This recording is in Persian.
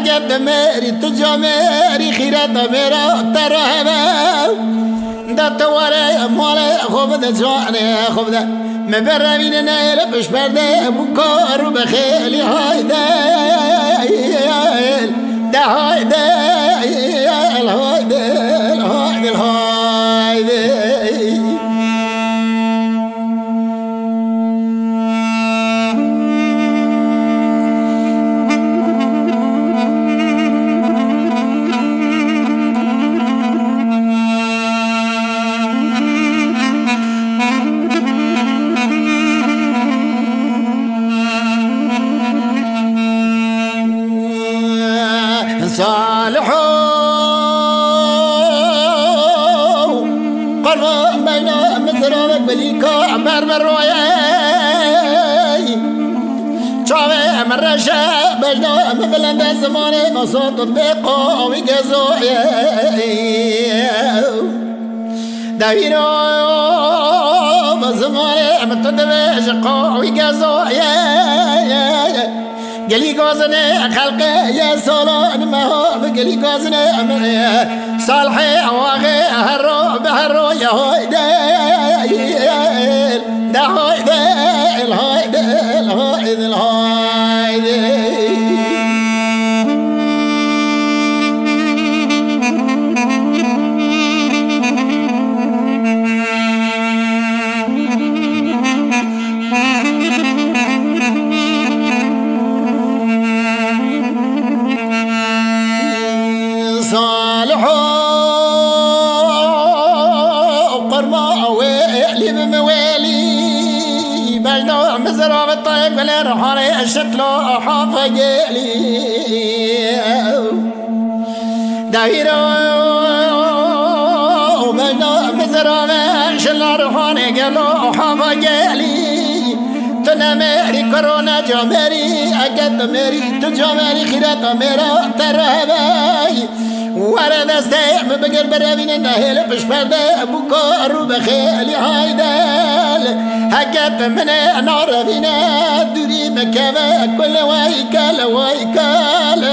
هجت مری تجا مری خیرت میرا ترهبه دت واره مال خوب ده جانه خوب ده مبرمین نیل پش برده بکارو بخیلی هایده ده هایده هایده هایده هایده صالحو قرب بين مثل بليكو بربروي شاوي مرشا بين بلند زمانه مصوت بقو ويجزوي دايرو بزمانه متدبش قو ويجزوي قلي قوزني خلقي يا سولان ما هو قلي قوزني صالحي واغي هرو بهرو يا هويدي ده هويدي الهويدي الهويدي الهويدي صالحو قرما ويلي بموالي بجنو مزرعة الطيب ولا رحاني الشتلو حافظيلي دايرو بجنو مزرعة شلا رحاني قالو حافظيلي تنمري كورونا جامري أجد مري تجامري خيرات ميرا ترهبي ورد استيم بقر برابين النهيل بش برده بكارو بخيلي هايدال هكت من نار فينا دوري مكبه كل وايكال وايكال